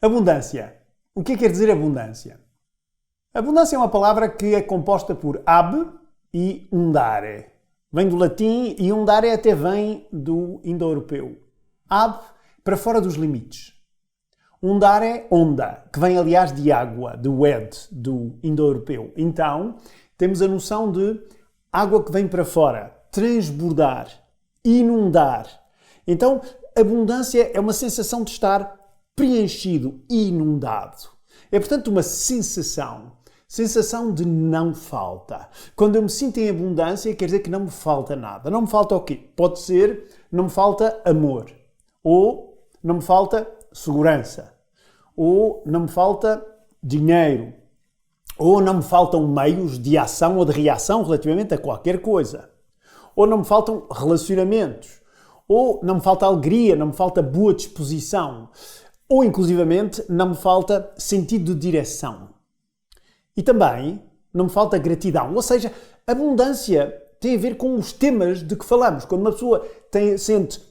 Abundância. O que quer dizer abundância? Abundância é uma palavra que é composta por ab e undare. Vem do latim e undare até vem do indo-europeu. Ab, para fora dos limites. Undare, onda, que vem aliás de água, de wed, do indo-europeu. Então, temos a noção de água que vem para fora, transbordar, inundar. Então, abundância é uma sensação de estar preenchido, inundado. É, portanto, uma sensação de não falta. Quando eu me sinto em abundância, quer dizer que não me falta nada. Não me falta o quê? Pode ser, não me falta amor. Ou não me falta segurança. Ou não me falta dinheiro. Ou não me faltam meios de ação ou de reação relativamente a qualquer coisa. Ou não me faltam relacionamentos. Ou não me falta alegria, não me falta boa disposição. Ou, inclusivamente, não me falta sentido de direção. E também não me falta gratidão. Ou seja, abundância tem a ver com os temas de que falamos. Quando uma pessoa sente,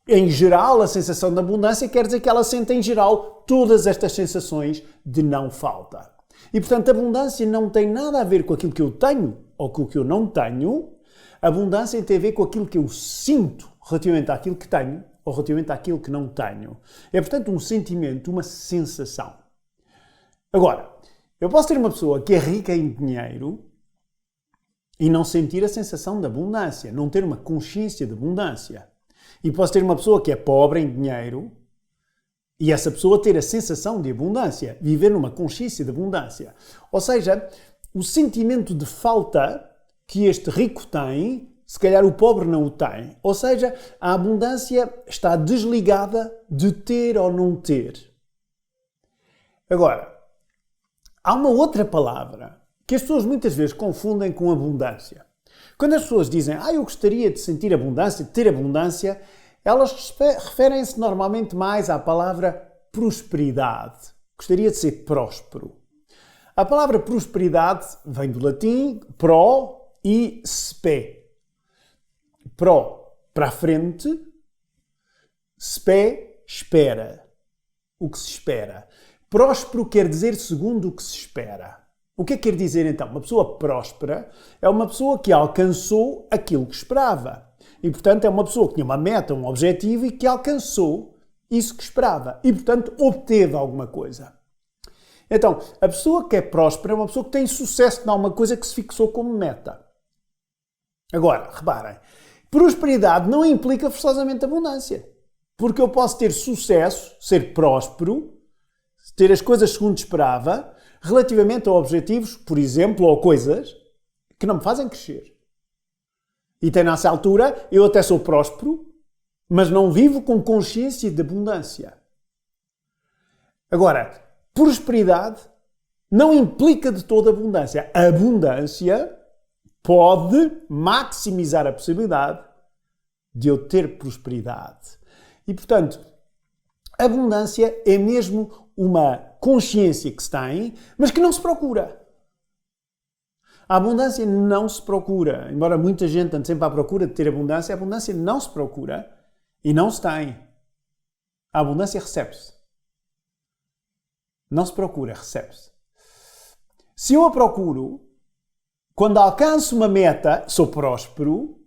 em geral, a sensação de abundância, quer dizer que ela sente, em geral, todas estas sensações de não falta. E, portanto, abundância não tem nada a ver com aquilo que eu tenho ou com o que eu não tenho. Abundância tem a ver com aquilo que eu sinto relativamente àquilo que tenho ou relativamente àquilo que não tenho. É, portanto, um sentimento, uma sensação. Agora, eu posso ter uma pessoa que é rica em dinheiro e não sentir a sensação de abundância, não ter uma consciência de abundância. E posso ter uma pessoa que é pobre em dinheiro e essa pessoa ter a sensação de abundância, viver numa consciência de abundância. Ou seja, o sentimento de falta que este rico tem, se calhar o pobre não o tem. Ou seja, a abundância está desligada de ter ou não ter. Agora, há uma outra palavra que as pessoas muitas vezes confundem com abundância. Quando as pessoas dizem, eu gostaria de sentir abundância, de ter abundância, elas referem-se normalmente mais à palavra prosperidade. Gostaria de ser próspero. A palavra prosperidade vem do latim pro e spe. Pro, para a frente, spe, espera. O que se espera. Próspero quer dizer segundo o que se espera. O que é que quer dizer então? Uma pessoa próspera é uma pessoa que alcançou aquilo que esperava. E, portanto, é uma pessoa que tinha uma meta, um objetivo e que alcançou isso que esperava. E, portanto, obteve alguma coisa. Então, a pessoa que é próspera é uma pessoa que tem sucesso em alguma coisa que se fixou como meta. Agora, reparem, prosperidade não implica forçosamente abundância. Porque eu posso ter sucesso, ser próspero, ter as coisas segundo esperava, relativamente a objetivos, por exemplo, ou coisas que não me fazem crescer. E até nessa altura, eu até sou próspero, mas não vivo com consciência de abundância. Agora, prosperidade não implica de toda abundância. A abundância pode maximizar a possibilidade de eu ter prosperidade. E, portanto, abundância é mesmo uma consciência que se tem, mas que não se procura. A abundância não se procura. Embora muita gente ande sempre à procura de ter abundância, a abundância não se procura e não se tem. A abundância recebe-se. Não se procura, recebe-se. Se eu a procuro, quando alcanço uma meta, sou próspero,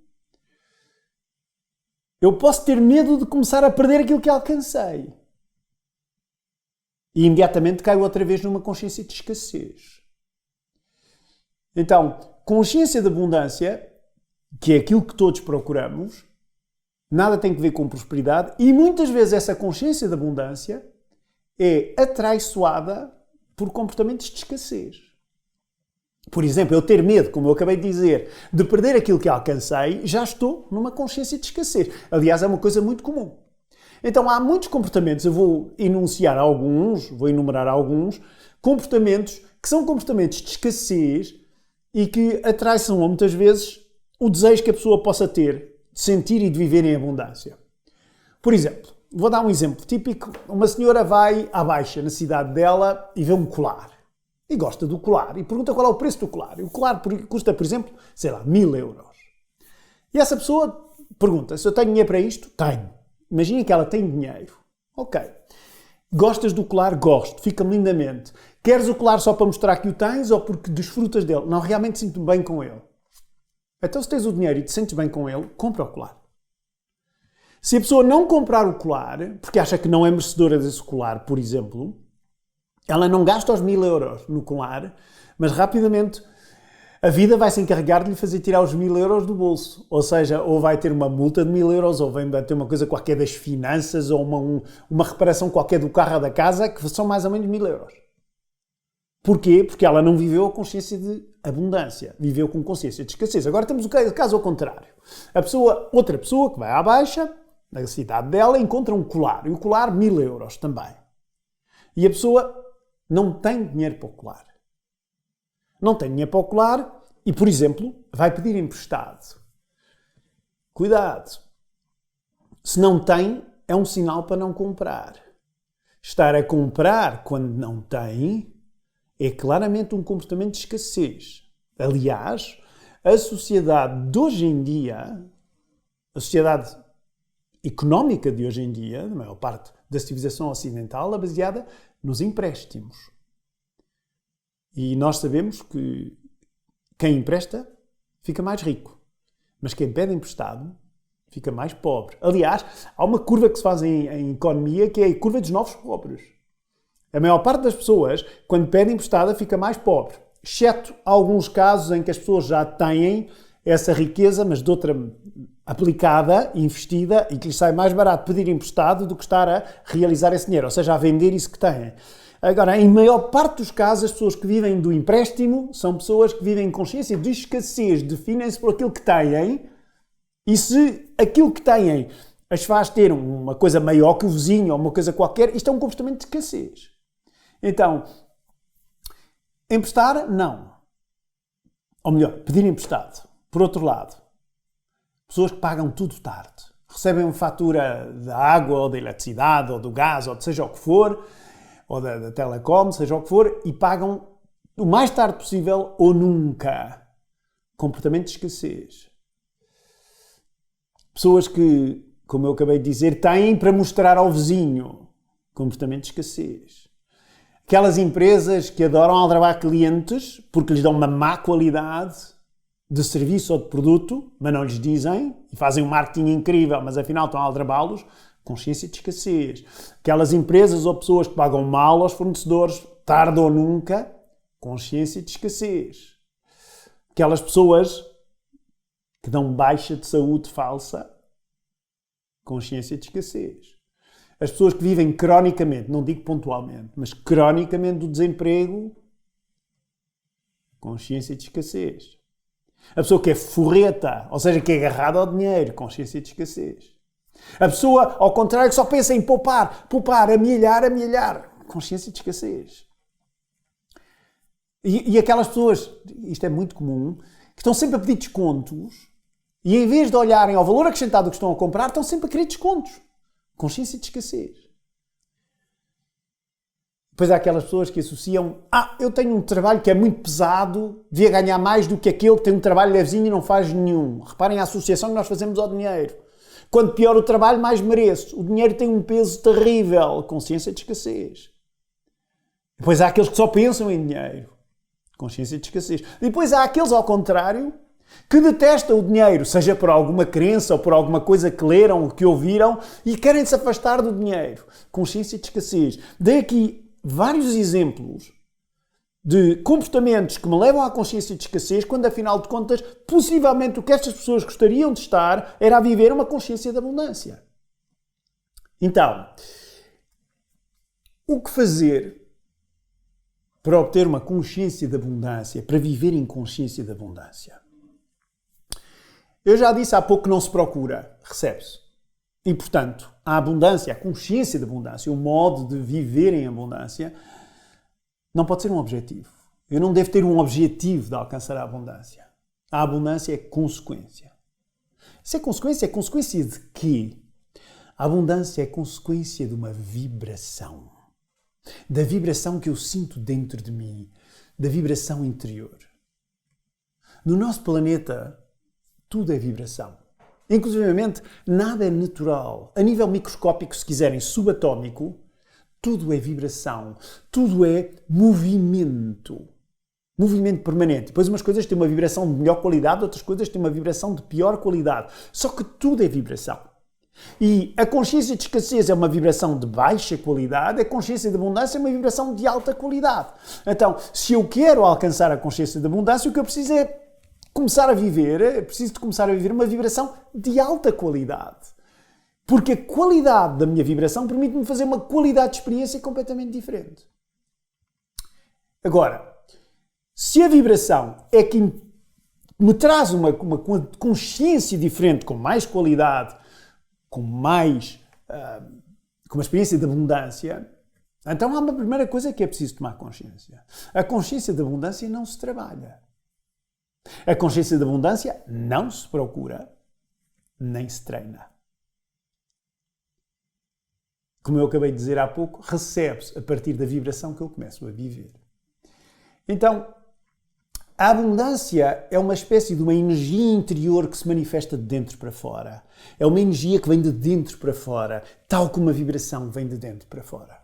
eu posso ter medo de começar a perder aquilo que alcancei. E imediatamente caio outra vez numa consciência de escassez. Então, consciência de abundância, que é aquilo que todos procuramos, nada tem que ver com prosperidade e muitas vezes essa consciência de abundância é atraiçoada por comportamentos de escassez. Por exemplo, eu ter medo, como eu acabei de dizer, de perder aquilo que alcancei, já estou numa consciência de escassez. Aliás, é uma coisa muito comum. Então, há muitos comportamentos, eu vou enunciar alguns, vou enumerar alguns, comportamentos que são comportamentos de escassez e que atraiçam muitas vezes o desejo que a pessoa possa ter de sentir e de viver em abundância. Por exemplo, vou dar um exemplo típico. Uma senhora vai à Baixa, na cidade dela, e vê um colar. E gosta do colar. E pergunta qual é o preço do colar. E o colar custa, por exemplo, 1.000 euros. E essa pessoa pergunta, se eu tenho dinheiro para isto? Tenho. Imaginem que ela tem dinheiro. Ok. Gostas do colar? Gosto. Fica-me lindamente. Queres o colar só para mostrar que o tens ou porque desfrutas dele? Não, realmente sinto-me bem com ele. Então, se tens o dinheiro e te sentes bem com ele, compra o colar. Se a pessoa não comprar o colar, porque acha que não é merecedora desse colar, por exemplo, ela não gasta os 1000 euros no colar, mas rapidamente a vida vai se encarregar de lhe fazer tirar os 1000 euros do bolso. Ou seja, ou vai ter uma multa de 1000 euros, ou vai ter uma coisa qualquer das finanças, ou uma reparação qualquer do carro ou da casa, que são mais ou menos 1000 euros. Porquê? Porque ela não viveu a consciência de abundância. Viveu com consciência de escassez. Agora temos o caso ao contrário. Outra pessoa que vai à Baixa, na cidade dela, encontra um colar. E o colar, 1000 euros também. E a pessoa não tem dinheiro para o colar. Não tem dinheiro para o colar e, por exemplo, vai pedir emprestado. Cuidado. Se não tem, é um sinal para não comprar. Estar a comprar quando não tem é claramente um comportamento de escassez. Aliás, a sociedade de hoje em dia, a sociedade económica de hoje em dia, a maior parte da civilização ocidental, é baseada nos empréstimos. E nós sabemos que quem empresta fica mais rico, mas quem pede emprestado fica mais pobre. Aliás, há uma curva que se faz em economia que é a curva dos novos pobres. A maior parte das pessoas, quando pedem emprestada, fica mais pobre. Exceto alguns casos em que as pessoas já têm essa riqueza, mas de outra aplicada, investida, e que lhes sai mais barato pedir emprestado do que estar a realizar esse dinheiro, ou seja, a vender isso que têm. Agora, em maior parte dos casos, as pessoas que vivem do empréstimo são pessoas que vivem em consciência de escassez, definem-se por aquilo que têm, e se aquilo que têm as faz ter uma coisa maior que o vizinho ou uma coisa qualquer, isto é um comportamento de escassez. Então, emprestar, não. Ou melhor, pedir emprestado. Por outro lado, pessoas que pagam tudo tarde. Recebem uma fatura da água, ou da eletricidade, ou do gás, ou de seja o que for, ou da telecom, seja o que for, e pagam o mais tarde possível ou nunca. Comportamento de escassez. Pessoas que, como eu acabei de dizer, têm para mostrar ao vizinho. Comportamento de escassez. Aquelas empresas que adoram aldrabar clientes porque lhes dão uma má qualidade de serviço ou de produto, mas não lhes dizem, e fazem um marketing incrível, mas afinal estão a aldrabá-los, consciência de escassez. Aquelas empresas ou pessoas que pagam mal aos fornecedores, tarde ou nunca, consciência de escassez. Aquelas pessoas que dão baixa de saúde falsa, consciência de escassez. As pessoas que vivem cronicamente, não digo pontualmente, mas cronicamente do desemprego, consciência de escassez. A pessoa que é forreta, ou seja, que é agarrada ao dinheiro, consciência de escassez. A pessoa, ao contrário, que só pensa em poupar, amealhar, consciência de escassez. E aquelas pessoas, isto é muito comum, que estão sempre a pedir descontos e em vez de olharem ao valor acrescentado que estão a comprar, estão sempre a querer descontos. Consciência de escassez. Depois há aquelas pessoas que associam eu tenho um trabalho que é muito pesado, devia ganhar mais do que aquele que tem um trabalho levezinho e não faz nenhum. Reparem a associação que nós fazemos ao dinheiro. Quanto pior o trabalho, mais mereço. O dinheiro tem um peso terrível. Consciência de escassez. Depois há aqueles que só pensam em dinheiro. Consciência de escassez. Depois há aqueles, ao contrário, que detestam o dinheiro, seja por alguma crença ou por alguma coisa que leram ou que ouviram e querem se afastar do dinheiro. Consciência de escassez. Dei aqui vários exemplos de comportamentos que me levam à consciência de escassez, quando, afinal de contas, possivelmente o que estas pessoas gostariam de estar era a viver uma consciência de abundância. Então, o que fazer para obter uma consciência de abundância, para viver em consciência de abundância? Eu já disse há pouco que não se procura, recebe-se. E, portanto, a abundância, a consciência de abundância, o modo de viver em abundância, não pode ser um objetivo. Eu não devo ter um objetivo de alcançar a abundância. A abundância é consequência. Se é consequência de quê? A abundância é consequência de uma vibração. Da vibração que eu sinto dentro de mim. Da vibração interior. No nosso planeta, tudo é vibração. Inclusivamente, nada é natural. A nível microscópico, se quiserem, subatómico, Tudo é vibração. Tudo é movimento. Movimento permanente. Depois umas coisas têm uma vibração de melhor qualidade, outras coisas têm uma vibração de pior qualidade. Só que tudo é vibração. E a consciência de escassez é uma vibração de baixa qualidade, a consciência de abundância é uma vibração de alta qualidade. Então, se eu quero alcançar a consciência de abundância, o que eu preciso é preciso de começar a viver uma vibração de alta qualidade. Porque a qualidade da minha vibração permite-me fazer uma qualidade de experiência completamente diferente. Agora, se a vibração é que me traz uma consciência diferente, com mais qualidade, com uma experiência de abundância, então há uma primeira coisa que é preciso tomar consciência. A consciência de abundância não se trabalha. A consciência de abundância não se procura, nem se treina. Como eu acabei de dizer há pouco, recebe-se a partir da vibração que eu começo a viver. Então, a abundância é uma espécie de uma energia interior que se manifesta de dentro para fora. É uma energia que vem de dentro para fora, tal como a vibração vem de dentro para fora.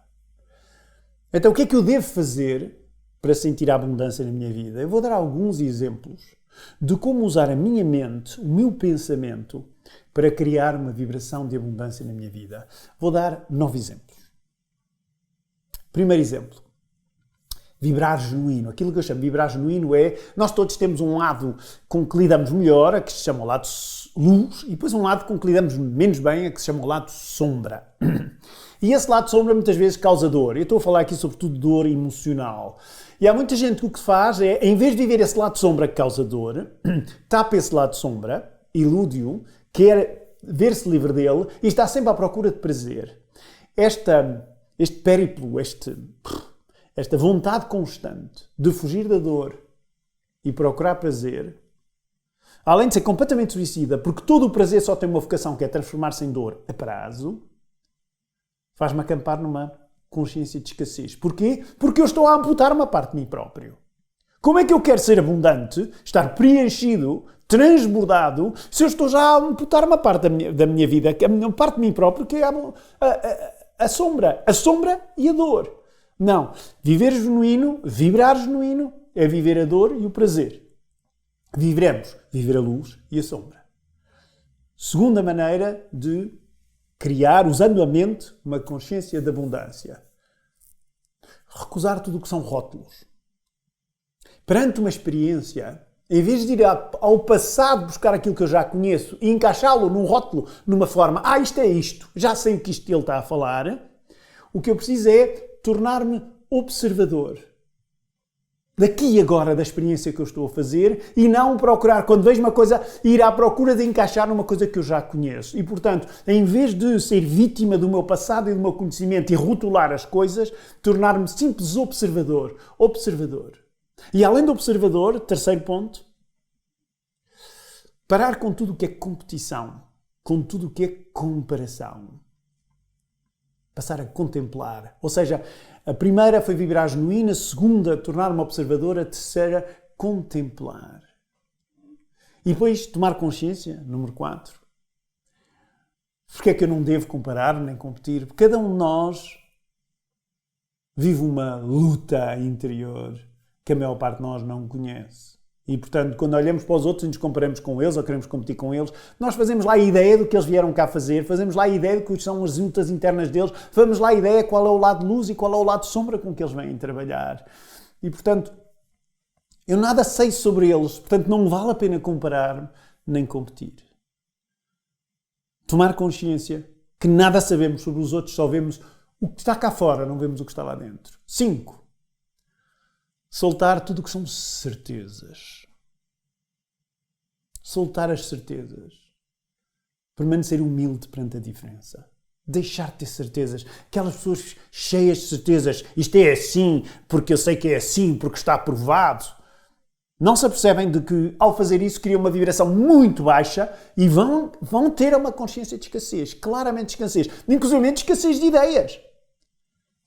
Então, o que é que eu devo fazer para sentir a abundância na minha vida? Eu vou dar alguns exemplos de como usar a minha mente, o meu pensamento, para criar uma vibração de abundância na minha vida. Vou dar 9 exemplos. Primeiro exemplo. Vibrar genuíno. Aquilo que eu chamo de vibrar genuíno é... Nós todos temos um lado com que lidamos melhor, que se chama o lado luz, e depois um lado com que lidamos menos bem, que se chama o lado sombra. E esse lado sombra muitas vezes causa dor. Eu estou a falar aqui sobretudo de dor emocional. E há muita gente que o que faz é, em vez de viver esse lado sombra que causa dor, tapa esse lado sombra, ilude-o, quer ver-se livre dele e está sempre à procura de prazer. Este périplo, esta vontade constante de fugir da dor e procurar prazer, além de ser completamente suicida, porque todo o prazer só tem uma vocação que é transformar-se em dor a prazo, faz-me acampar numa consciência de escassez. Porquê? Porque eu estou a amputar uma parte de mim próprio. Como é que eu quero ser abundante, estar preenchido, transbordado, se eu estou já a amputar uma parte da minha vida, uma parte de mim próprio, que é a sombra e a dor. Não. Viver genuíno, vibrar genuíno, é viver a dor e o prazer. Viveremos viver a luz e a sombra. Segunda maneira de criar, usando a mente, uma consciência de abundância. Recusar tudo o que são rótulos. Perante uma experiência, em vez de ir ao passado buscar aquilo que eu já conheço e encaixá-lo num rótulo, numa forma, isto é isto, já sei o que isto ele está a falar, o que eu preciso é tornar-me observador daqui e agora da experiência que eu estou a fazer e não procurar, quando vejo uma coisa, ir à procura de encaixar numa coisa que eu já conheço. E, portanto, em vez de ser vítima do meu passado e do meu conhecimento e rotular as coisas, tornar-me simples observador. E além do observador, terceiro ponto, parar com tudo o que é competição, com tudo o que é comparação. Passar a contemplar. Ou seja, a primeira foi vibrar genuína, a segunda, tornar-me observador, a terceira, contemplar. E depois, tomar consciência, número 4. Porque é que eu não devo comparar nem competir? Porque cada um de nós vive uma luta interior que a maior parte de nós não conhece. E, portanto, quando olhamos para os outros e nos comparamos com eles ou queremos competir com eles, nós fazemos lá a ideia do que eles vieram cá fazer, fazemos lá a ideia de quais são as lutas internas deles, fazemos lá a ideia qual é o lado de luz e qual é o lado de sombra com que eles vêm trabalhar. E, portanto, eu nada sei sobre eles, portanto, não vale a pena comparar nem competir. Tomar consciência que nada sabemos sobre os outros, só vemos o que está cá fora, não vemos o que está lá dentro. 5. Soltar tudo o que são certezas. Soltar as certezas. Permanecer humilde perante a diferença. Deixar de ter certezas. Aquelas pessoas cheias de certezas. Isto é assim, porque eu sei que é assim, porque está provado. Não se apercebem de que, ao fazer isso, criam uma vibração muito baixa e vão ter uma consciência de escassez. Claramente de escassez. Inclusive de escassez de ideias.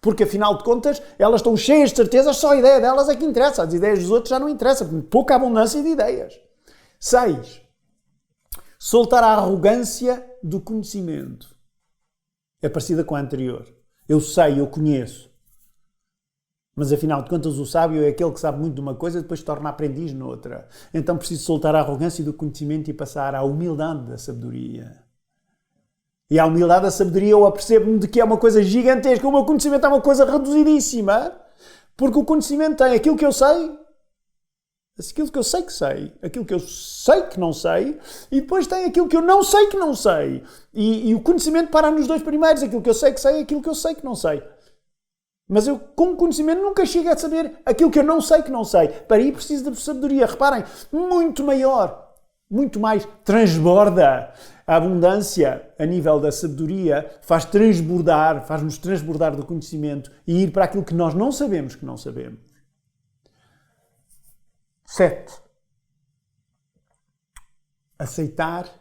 Porque, afinal de contas, elas estão cheias de certezas, só a ideia delas é que interessa. As ideias dos outros já não interessam. Pouca abundância de ideias. 6. Soltar a arrogância do conhecimento. É parecida com a anterior. Eu sei, eu conheço. Mas afinal de contas o sábio é aquele que sabe muito de uma coisa e depois se torna aprendiz noutra. Então preciso soltar a arrogância do conhecimento e passar à humildade da sabedoria. E a humildade da sabedoria eu apercebo-me de que é uma coisa gigantesca. O meu conhecimento é uma coisa reduzidíssima. Porque o conhecimento tem aquilo que eu sei, aquilo que eu sei que sei, aquilo que eu sei que não sei, e depois tem aquilo que eu não sei que não sei. E o conhecimento para nos dois primeiros, aquilo que eu sei que sei e aquilo que eu sei que não sei. Mas eu, com conhecimento, nunca chego a saber aquilo que eu não sei que não sei. Para aí preciso de sabedoria. Reparem, muito maior, muito mais transborda. A abundância, a nível da sabedoria, faz-nos transbordar do conhecimento e ir para aquilo que nós não sabemos que não sabemos. 7. Aceitar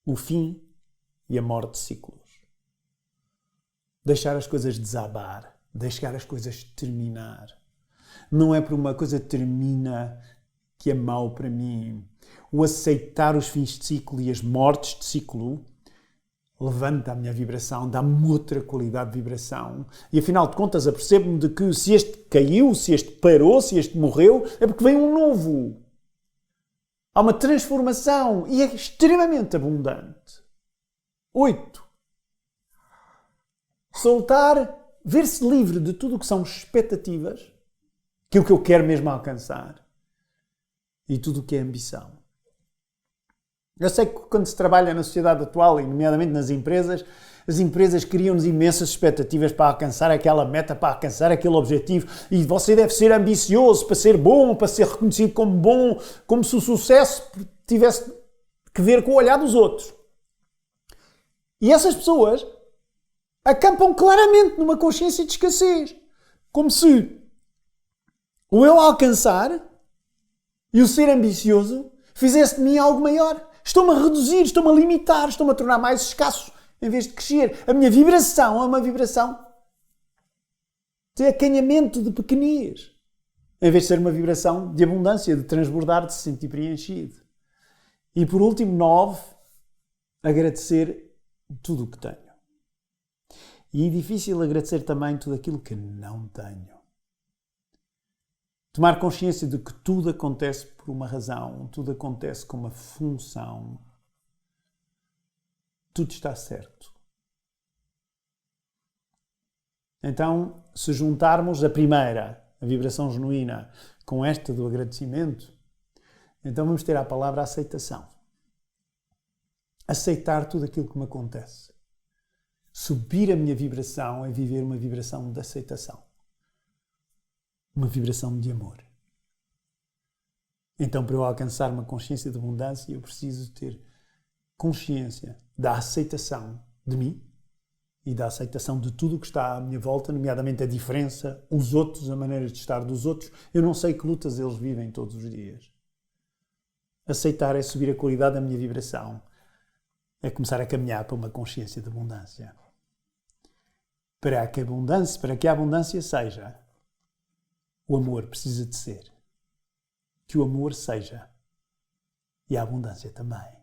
o fim e a morte de ciclos. Deixar as coisas desabar. Deixar as coisas terminar. Não é por uma coisa termina que é mau para mim. O aceitar os fins de ciclo e as mortes de ciclo levanta a minha vibração, dá-me outra qualidade de vibração. E afinal de contas apercebo-me de que se este caiu, se este parou, se este morreu, é porque vem um novo. Há uma transformação e é extremamente abundante. 8. Soltar, ver-se livre de tudo o que são expectativas, aquilo que eu quero mesmo alcançar, e tudo o que é ambição. Eu sei que quando se trabalha na sociedade atual, e nomeadamente nas empresas, as empresas criam-nos imensas expectativas para alcançar aquela meta, para alcançar aquele objetivo, e você deve ser ambicioso para ser bom, para ser reconhecido como bom, como se o sucesso tivesse que ver com o olhar dos outros. E essas pessoas acampam claramente numa consciência de escassez, como se o eu alcançar e o ser ambicioso fizesse de mim algo maior. Estou-me a reduzir, estou-me a limitar, estou-me a tornar mais escasso em vez de crescer. A minha vibração é uma vibração de acanhamento, de pequenez, em vez de ser uma vibração de abundância, de transbordar, de se sentir preenchido. E por último, 9, agradecer tudo o que tenho. E é difícil agradecer também tudo aquilo que não tenho. Tomar consciência de que tudo acontece por uma razão, tudo acontece com uma função. Tudo está certo. Então, se juntarmos a primeira, a vibração genuína, com esta do agradecimento, então vamos ter a palavra aceitação. Aceitar tudo aquilo que me acontece. Subir a minha vibração é viver uma vibração de aceitação. Uma vibração de amor. Então, para eu alcançar uma consciência de abundância, eu preciso ter consciência da aceitação de mim e da aceitação de tudo o que está à minha volta, nomeadamente a diferença, os outros, a maneira de estar dos outros. Eu não sei que lutas eles vivem todos os dias. Aceitar é subir a qualidade da minha vibração. É começar a caminhar para uma consciência de abundância. Para que a abundância seja, o amor precisa de ser. Que o amor seja. E a abundância também.